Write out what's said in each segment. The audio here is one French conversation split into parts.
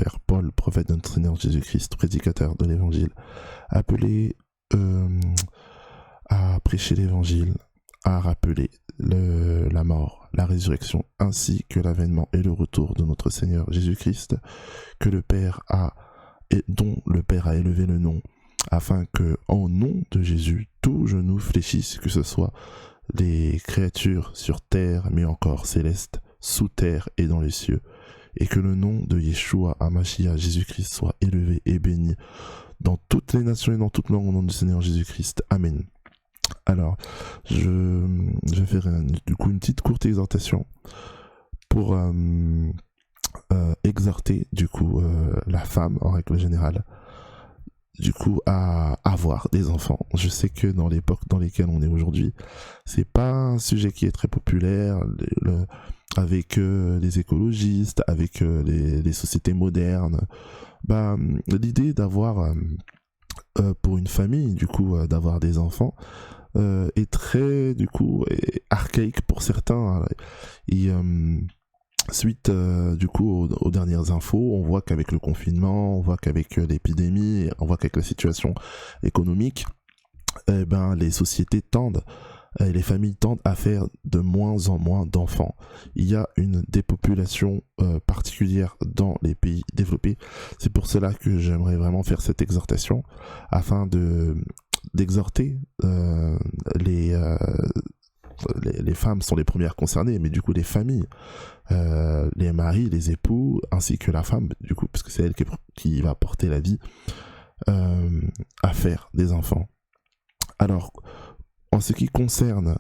frère Paul, prophète de notre Seigneur Jésus-Christ, prédicateur de l'Évangile, appelé à prêcher l'Évangile, à rappeler la mort, la résurrection, ainsi que l'avènement et le retour de notre Seigneur Jésus-Christ, que le Père a et dont le Père a élevé le nom, afin que, en nom de Jésus, tout genou fléchisse, que ce soit les créatures sur terre, mais encore célestes, sous terre et dans les cieux, et que le nom de Yeshua HaMashiach Jésus-Christ soit élevé et béni dans toutes les nations et dans toute langue au nom du Seigneur Jésus-Christ. Amen. Alors, je vais faire du coup une petite courte exhortation pour exhorter du coup la femme en règle générale du coup à avoir des enfants. Je sais que dans l'époque dans laquelle on est aujourd'hui, c'est pas un sujet qui est très populaire avec les écologistes, avec les sociétés modernes. L'idée d'avoir pour une famille du coup d'avoir des enfants est très du coup archaïque pour certains. Et suite du coup aux dernières infos, on voit qu'avec le confinement, on voit qu'avec l'épidémie, on voit qu'avec la situation économique, les sociétés tendent, les familles tendent à faire de moins en moins d'enfants. Il y a une dépopulation particulière dans les pays développés. C'est pour cela que j'aimerais vraiment faire cette exhortation afin d'exhorter les femmes sont les premières concernées, mais du coup les familles, les maris, les époux, ainsi que la femme, du coup, parce que c'est elle qui va porter la vie, à faire des enfants. Alors, en ce qui concerne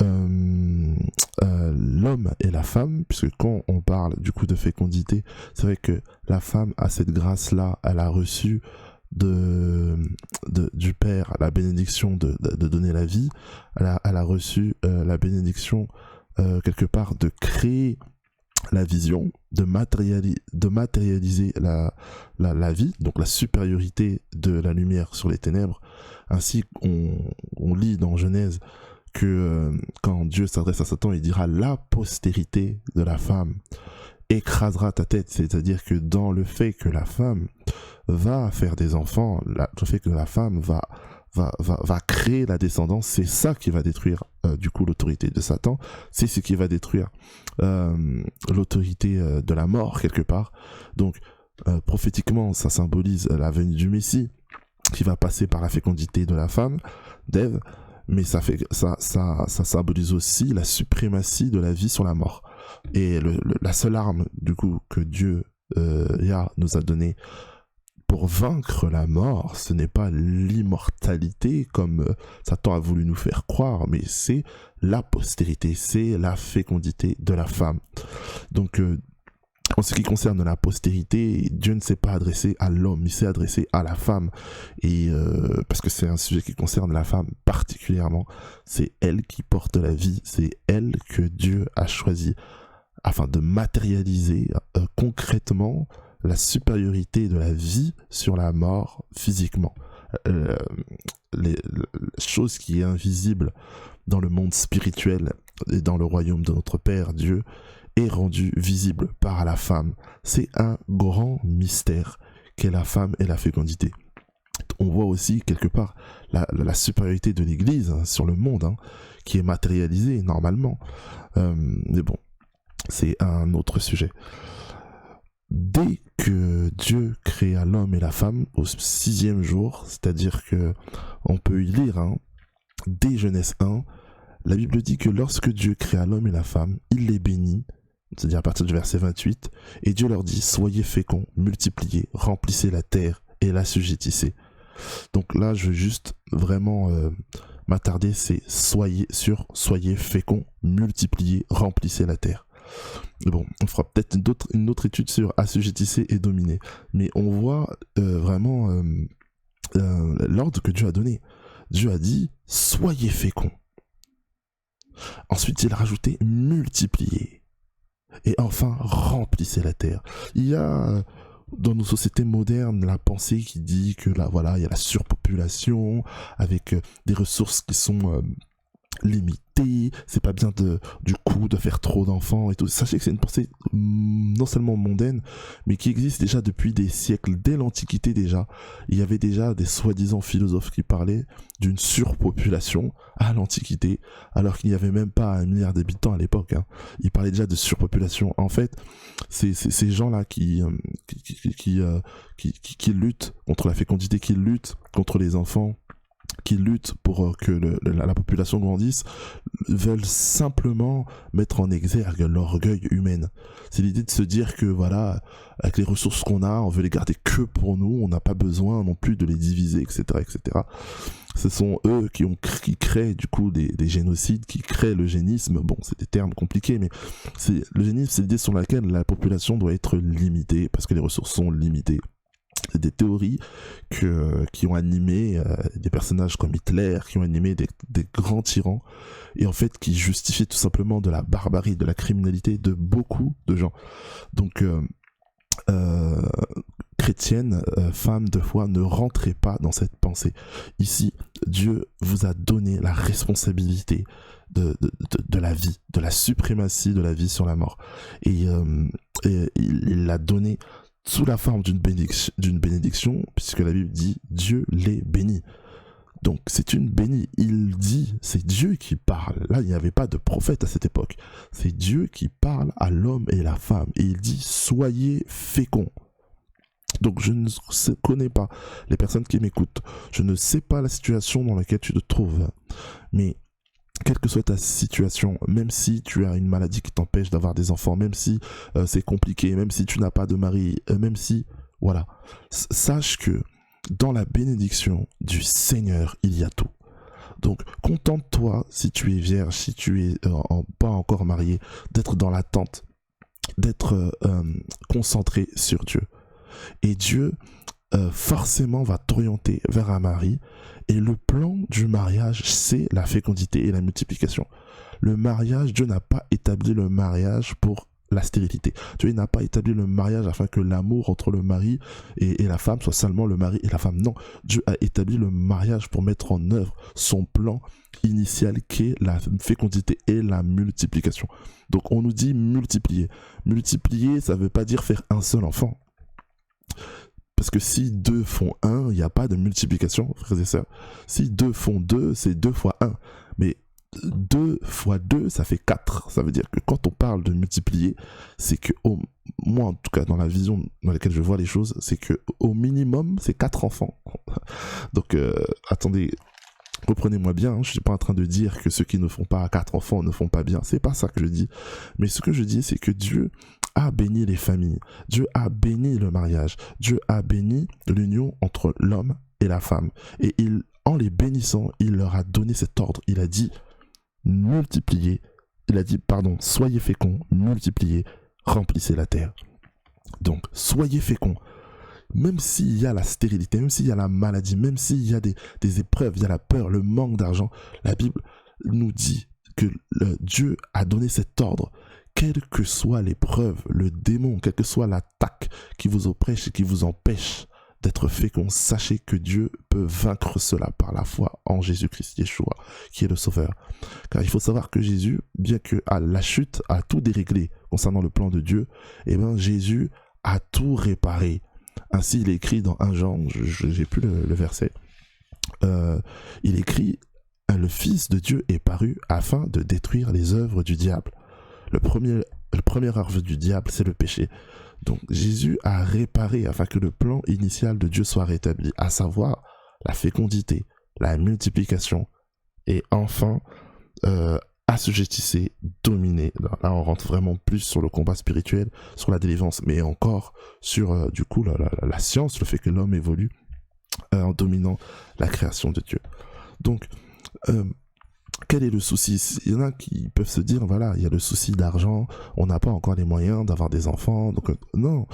l'homme et la femme, puisque quand on parle du coup de fécondité, c'est vrai que la femme a cette grâce-là, elle a reçu du Père la bénédiction de donner la vie, elle a reçu la bénédiction quelque part de créer la vision, de matérialiser la vie, donc la supériorité de la lumière sur les ténèbres. Ainsi on lit dans Genèse que quand Dieu s'adresse à Satan, il dira la postérité de la femme écrasera ta tête, c'est-à-dire que dans le fait que la femme va faire des enfants, le fait que la femme va créer la descendance, c'est ça qui va détruire du coup l'autorité de Satan, c'est ce qui va détruire l'autorité de la mort quelque part. Donc prophétiquement, ça symbolise la venue du Messie qui va passer par la fécondité de la femme, d'Ève, mais ça symbolise aussi la suprématie de la vie sur la mort. Et la seule arme du coup que Dieu Yah nous a donnée pour vaincre la mort, ce n'est pas l'immortalité comme Satan a voulu nous faire croire, mais c'est la postérité, c'est la fécondité de la femme. Donc en ce qui concerne la postérité, Dieu ne s'est pas adressé à l'homme, il s'est adressé à la femme. Et parce que c'est un sujet qui concerne la femme particulièrement, c'est elle qui porte la vie, c'est elle que Dieu a choisi afin de matérialiser concrètement la supériorité de la vie sur la mort physiquement. La chose qui est invisible dans le monde spirituel et dans le royaume de notre Père Dieu est rendue visible par la femme. C'est un grand mystère qu'est la femme et la fécondité. On voit aussi quelque part la supériorité de l'Église sur le monde, qui est matérialisée normalement. Mais bon, c'est un autre sujet. Dès que Dieu créa l'homme et la femme au 6e jour, c'est-à-dire que on peut y lire, dès Genèse 1, la Bible dit que lorsque Dieu créa l'homme et la femme, il les bénit, c'est-à-dire à partir du verset 28, et Dieu leur dit « Soyez féconds, multipliez, remplissez la terre et l'assujettissez ». Donc là, je veux juste vraiment m'attarder, c'est soyez féconds, multipliez, remplissez la terre. Bon, on fera peut-être une autre étude sur assujettisser et dominer, mais on voit vraiment l'ordre que Dieu a donné. Dieu a dit « Soyez féconds ». Ensuite, il a rajouté « Multipliez ». Et enfin, remplissez la terre. Il y a dans nos sociétés modernes la pensée qui dit que là, voilà, il y a la surpopulation avec des ressources qui sont limiter, c'est pas bien du coup de faire trop d'enfants et tout. Sachez que c'est une pensée non seulement mondaine, mais qui existe déjà depuis des siècles. Dès l'Antiquité déjà, il y avait déjà des soi-disant philosophes qui parlaient d'une surpopulation à l'Antiquité, alors qu'il n'y avait même pas 1 milliard d'habitants à l'époque. Hein. Ils parlaient déjà de surpopulation. En fait, c'est ces gens-là qui luttent contre la fécondité, qui luttent contre les enfants, qui luttent pour que la population grandisse, veulent simplement mettre en exergue l'orgueil humain. C'est l'idée de se dire que voilà, avec les ressources qu'on a, on veut les garder que pour nous, on n'a pas besoin non plus de les diviser, etc., etc. Ce sont eux qui créent du coup des génocides, qui créent l'eugénisme. Bon, c'est des termes compliqués, mais l'eugénisme, c'est l'idée sur laquelle la population doit être limitée, parce que les ressources sont limitées. C'est des théories qui ont animé des personnages comme Hitler, qui ont animé des grands tyrans, et en fait qui justifient tout simplement de la barbarie, de la criminalité de beaucoup de gens. Donc chrétienne, femme de foi, ne rentrez pas dans cette pensée. Ici, Dieu vous a donné la responsabilité de la vie, de la suprématie de la vie sur la mort. Et il l'a donné sous la forme d'une bénédiction, puisque la Bible dit « Dieu les bénit ». Donc c'est une bénie, il dit, c'est Dieu qui parle. Là, il n'y avait pas de prophète à cette époque. C'est Dieu qui parle à l'homme et la femme. Et il dit « Soyez féconds ». Donc je ne connais pas les personnes qui m'écoutent. Je ne sais pas la situation dans laquelle tu te trouves. Mais quelle que soit ta situation, même si tu as une maladie qui t'empêche d'avoir des enfants, même si c'est compliqué, même si tu n'as pas de mari, même si, voilà, sache que dans la bénédiction du Seigneur, il y a tout. Donc, contente-toi si tu es vierge, si tu es pas encore marié, d'être dans l'attente, d'être concentré sur Dieu. Et Dieu, forcément, va t'orienter vers un mari. Et le plan du mariage, c'est la fécondité et la multiplication. Le mariage, Dieu n'a pas établi le mariage pour la stérilité. Dieu n'a pas établi le mariage afin que l'amour entre le mari et la femme soit seulement le mari et la femme. Non, Dieu a établi le mariage pour mettre en œuvre son plan initial qui est la fécondité et la multiplication. Donc on nous dit multiplier. Multiplier, ça ne veut pas dire faire un seul enfant. Parce que si 2 font 1, il n'y a pas de multiplication, frères et sœurs. Si 2 font 2, c'est 2 fois 1. Mais 2 fois 2, ça fait 4. Ça veut dire que quand on parle de multiplier, c'est que, moi en tout cas, dans la vision dans laquelle je vois les choses, c'est que au minimum, c'est 4 enfants. Donc, attendez, reprenez-moi bien, hein, je ne suis pas en train de dire que ceux qui ne font pas 4 enfants ne font pas bien. C'est pas ça que je dis. Mais ce que je dis, c'est que Dieu a béni les familles. Dieu a béni le mariage. Dieu a béni l'union entre l'homme et la femme. Et en les bénissant, il leur a donné cet ordre. Il a dit multipliez. Il a dit, soyez féconds, multipliez, remplissez la terre. Donc, soyez féconds. Même s'il y a la stérilité, même s'il y a la maladie, même s'il y a des épreuves, il y a la peur, le manque d'argent, la Bible nous dit que Dieu a donné cet ordre. Quelle que soit l'épreuve, le démon, quelle que soit l'attaque qui vous oppresse et qui vous empêche d'être fécond, sachez que Dieu peut vaincre cela par la foi en Jésus-Christ, Yeshua, qui est le Sauveur. Car il faut savoir que Jésus, bien que à la chute a tout déréglé concernant le plan de Dieu, eh bien Jésus a tout réparé. Ainsi, il est écrit dans 1 Jean, j'ai plus le verset, il écrit « Le Fils de Dieu est paru afin de détruire les œuvres du diable ». Le premier œuvre du diable, c'est le péché. Donc Jésus a réparé afin que le plan initial de Dieu soit rétabli, à savoir la fécondité, la multiplication et enfin assujettissez, dominez. Là on rentre vraiment plus sur le combat spirituel, sur la délivrance, mais encore sur du coup la science, le fait que l'homme évolue en dominant la création de Dieu. Donc quel est le souci? Il y en a qui peuvent se dire, voilà, il y a le souci d'argent, on n'a pas encore les moyens d'avoir des enfants. Donc, non,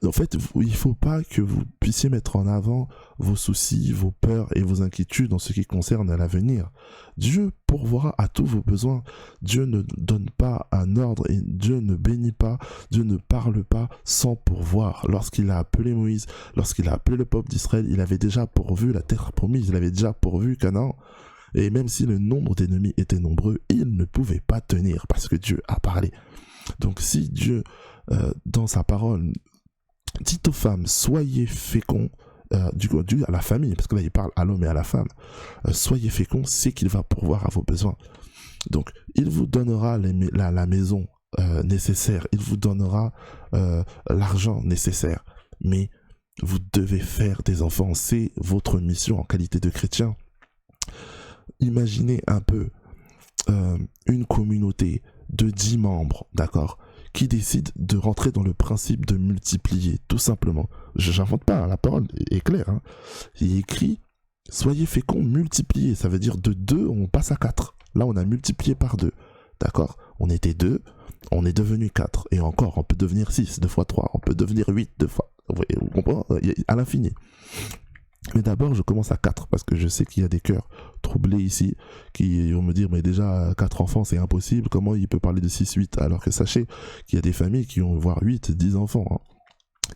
en fait, il ne faut pas que vous puissiez mettre en avant vos soucis, vos peurs et vos inquiétudes en ce qui concerne l'avenir. Dieu pourvoira à tous vos besoins. Dieu ne donne pas un ordre et Dieu ne bénit pas, Dieu ne parle pas sans pourvoir. Lorsqu'il a appelé Moïse, lorsqu'il a appelé le peuple d'Israël, il avait déjà pourvu la terre promise, il avait déjà pourvu Canaan. Et même si le nombre d'ennemis était nombreux, ils ne pouvaient pas tenir parce que Dieu a parlé. Donc si Dieu, dans sa parole, dit aux femmes, soyez féconds, du coup, Dieu à la famille, parce que là il parle à l'homme et à la femme, soyez féconds, c'est qu'il va pourvoir à vos besoins. Donc il vous donnera la maison nécessaire, il vous donnera l'argent nécessaire, mais vous devez faire des enfants, c'est votre mission en qualité de chrétien. Imaginez un peu une communauté de 10 membres, d'accord, qui décide de rentrer dans le principe de multiplier, tout simplement. J'invente pas, hein, la parole est claire. Hein. Il est écrit, soyez féconds, multipliez. Ça veut dire de 2, on passe à 4. Là, on a multiplié par 2. D'accord? On était 2, on est devenu 4. Et encore, on peut devenir 6, 2 fois 3. On peut devenir 8, 2 fois. Vous comprenez? À l'infini. Mais d'abord, je commence à 4 parce que je sais qu'il y a des cœurs troublés ici qui vont me dire, mais déjà, 4 enfants, c'est impossible. Comment il peut parler de 6, 8? Alors que sachez qu'il y a des familles qui ont voire 8, 10 enfants. Hein.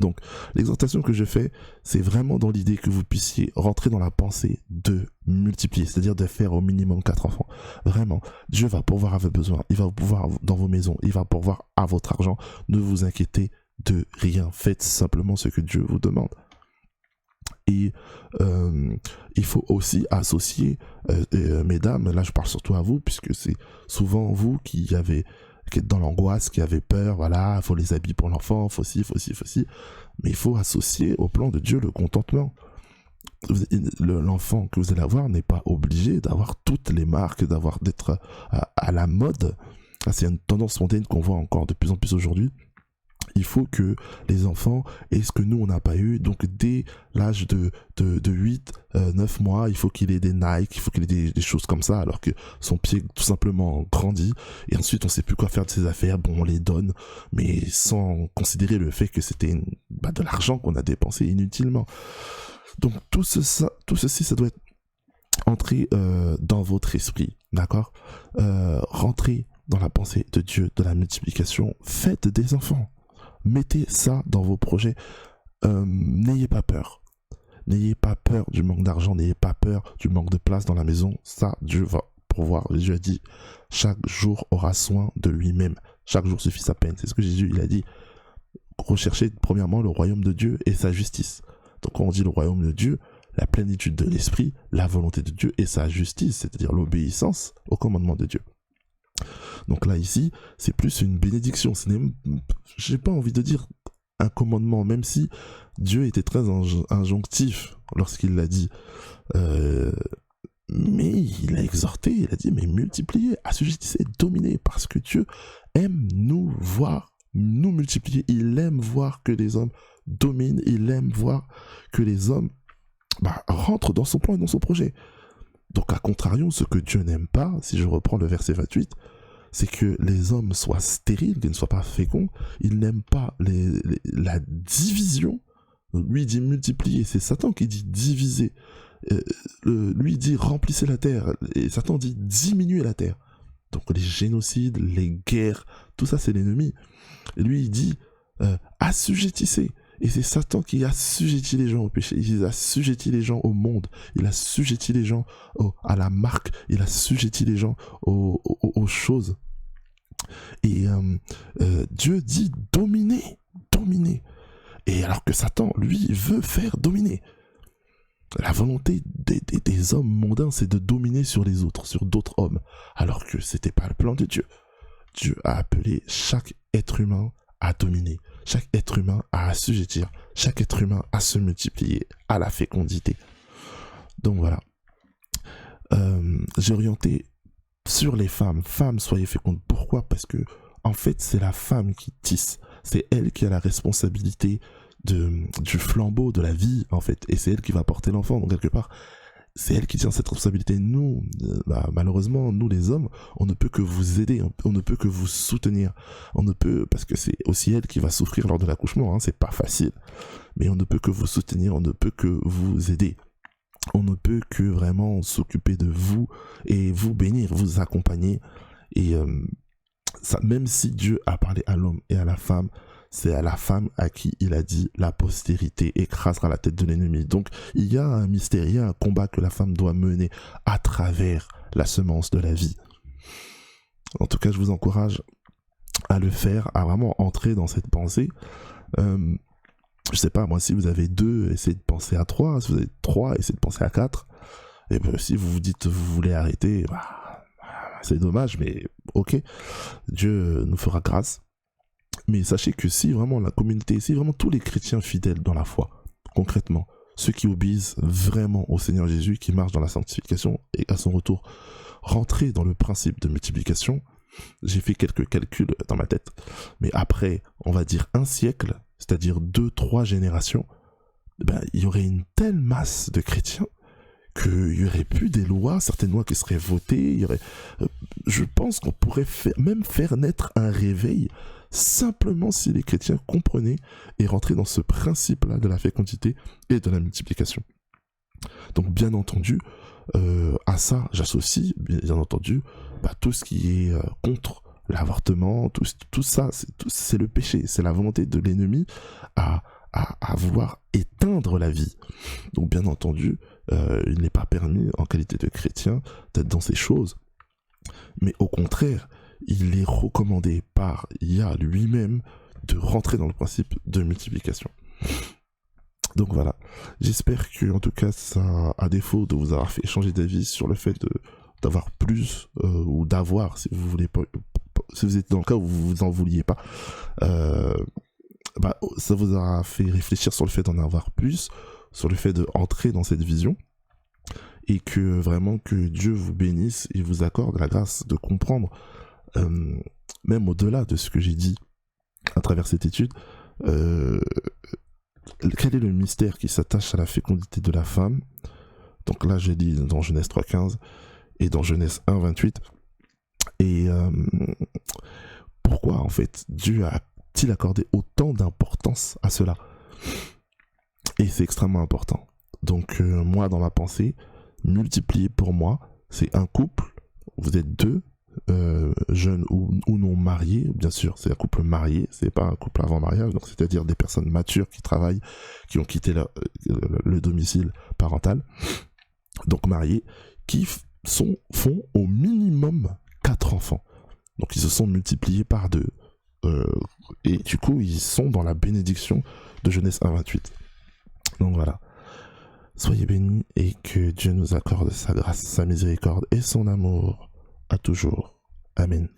Donc, l'exhortation que je fais, c'est vraiment dans l'idée que vous puissiez rentrer dans la pensée de multiplier, c'est-à-dire de faire au minimum 4 enfants. Vraiment, Dieu va pourvoir à vos besoins, il va pourvoir dans vos maisons, il va pourvoir à votre argent. Ne vous inquiétez de rien, faites simplement ce que Dieu vous demande. Et il faut aussi associer, mesdames, là je parle surtout à vous, puisque c'est souvent vous qui êtes dans l'angoisse, qui avez peur, voilà, il faut les habits pour l'enfant, faut ci, mais il faut associer au plan de Dieu le contentement. L'enfant que vous allez avoir n'est pas obligé d'avoir toutes les marques, d'être à la mode. C'est une tendance mondaine qu'on voit encore de plus en plus aujourd'hui. Il faut que les enfants aient ce que nous on n'a pas eu, donc dès l'âge de 8, 9 mois, il faut qu'il ait des Nike, il faut qu'il ait des choses comme ça, alors que son pied tout simplement grandit, et ensuite on sait plus quoi faire de ses affaires, bon on les donne, mais sans considérer le fait que c'était de l'argent qu'on a dépensé inutilement. Donc tout ceci, ça doit être entré dans votre esprit, d'accord? Rentrez dans la pensée de Dieu, de la multiplication, faites des enfants. Mettez ça dans vos projets. N'ayez pas peur. N'ayez pas peur du manque d'argent. N'ayez pas peur du manque de place dans la maison. Ça, Dieu va pourvoir. Jésus a dit, chaque jour aura soin de lui-même. Chaque jour suffit sa peine. C'est ce que Jésus il a dit. Recherchez premièrement le royaume de Dieu et sa justice. Donc quand on dit le royaume de Dieu, la plénitude de l'esprit, la volonté de Dieu et sa justice, c'est-à-dire l'obéissance au commandement de Dieu. Donc là, ici, c'est plus une bénédiction. J'ai pas envie de dire un commandement, même si Dieu était très injonctif lorsqu'il l'a dit. Mais il a exhorté, il a dit, mais multipliez, assujettissez, dominez, parce que Dieu aime nous voir, nous multiplier. Il aime voir que les hommes dominent, il aime voir que les hommes rentrent dans son plan et dans son projet. Donc, à contrario, ce que Dieu n'aime pas, si je reprends le verset 28, c'est que les hommes soient stériles, qu'ils ne soient pas féconds. Il n'aime pas la division. Lui dit multiplier, c'est Satan qui dit diviser. Lui dit remplissez la terre, et Satan dit diminuer la terre. Donc les génocides, les guerres, tout ça c'est l'ennemi. Et lui il dit assujettissez. Et c'est Satan qui assujettit les gens au péché, il assujettit les gens au monde, il assujettit les gens à la marque, il assujettit les gens aux choses. Et Dieu dit dominer. Et alors que Satan, lui, veut faire dominer. La volonté des hommes mondains, c'est de dominer sur les autres, sur d'autres hommes, alors que c'était pas le plan de Dieu. Dieu a appelé chaque être humain à dominer, chaque être humain à assujettir, chaque être humain à se multiplier, à la fécondité. Donc voilà. J'ai orienté sur les femmes. Femmes, soyez fécondes. Pourquoi? Parce que, en fait, c'est la femme qui tisse. C'est elle qui a la responsabilité du flambeau de la vie, en fait. Et c'est elle qui va porter l'enfant. Donc, quelque part, c'est elle qui tient cette responsabilité. Nous, malheureusement, nous les hommes, on ne peut que vous aider, on ne peut que vous soutenir. On ne peut, parce que c'est aussi elle qui va souffrir lors de l'accouchement, hein, c'est pas facile. Mais on ne peut que vous soutenir, on ne peut que vous aider. On ne peut que vraiment s'occuper de vous et vous bénir, vous accompagner. Et ça, même si Dieu a parlé à l'homme et à la femme, c'est à la femme à qui il a dit la postérité écrasera la tête de l'ennemi. Donc il y a un mystère, il y a un combat que la femme doit mener à travers la semence de la vie. En tout cas, je vous encourage à le faire, à vraiment entrer dans cette pensée. Je sais pas, moi, si vous avez 2, essayez de penser à 3. Si vous avez 3, essayez de penser à 4. Et ben, si vous vous dites vous voulez arrêter, bah, c'est dommage, mais ok, Dieu nous fera grâce. Mais sachez que si vraiment la communauté, si vraiment tous les chrétiens fidèles dans la foi, concrètement, ceux qui obéissent vraiment au Seigneur Jésus, qui marchent dans la sanctification et à son retour, rentrer dans le principe de multiplication, j'ai fait quelques calculs dans ma tête, mais après, on va dire un siècle, c'est-à-dire 2-3 générations, ben, il y aurait une telle masse de chrétiens qu'il y aurait plus des lois, certaines lois qui seraient votées, il y aurait, je pense qu'on pourrait même faire naître un réveil simplement si les chrétiens comprenaient et rentraient dans ce principe-là de la fécondité et de la multiplication. Donc bien entendu, à ça, j'associe bien entendu tout ce qui est contre l'avortement, tout ça, c'est le péché, c'est la volonté de l'ennemi à vouloir éteindre la vie. Donc bien entendu, il n'est pas permis en qualité de chrétien d'être dans ces choses, mais au contraire, il est recommandé par Yah lui-même de rentrer dans le principe de multiplication. Donc voilà, j'espère que en tout cas ça, à défaut de vous avoir fait changer d'avis sur le fait d'avoir plus ou d'avoir, si vous voulez pas, si vous êtes dans le cas où vous en vouliez pas, ça vous aura fait réfléchir sur le fait d'en avoir plus, sur le fait d'entrer dans cette vision, et que vraiment que Dieu vous bénisse et vous accorde la grâce de comprendre, même au-delà de ce que j'ai dit à travers cette étude, quel est le mystère qui s'attache à la fécondité de la femme. Donc là, j'ai dit dans Genèse 3.15 et dans Genèse 1.28. Et pourquoi, en fait, Dieu a-t-il accordé autant d'importance à cela? Et c'est extrêmement important. Donc moi, dans ma pensée, multiplier pour moi, c'est un couple, vous êtes 2, jeunes ou non mariés, bien sûr, c'est un couple marié, c'est pas un couple avant mariage, donc c'est-à-dire des personnes matures qui travaillent, qui ont quitté le domicile parental, donc mariés, qui font au minimum 4 enfants. Donc ils se sont multipliés par 2. Et du coup, ils sont dans la bénédiction de Genèse 1.28. Donc voilà. Soyez bénis et que Dieu nous accorde sa grâce, sa miséricorde et son amour à toujours. Amen.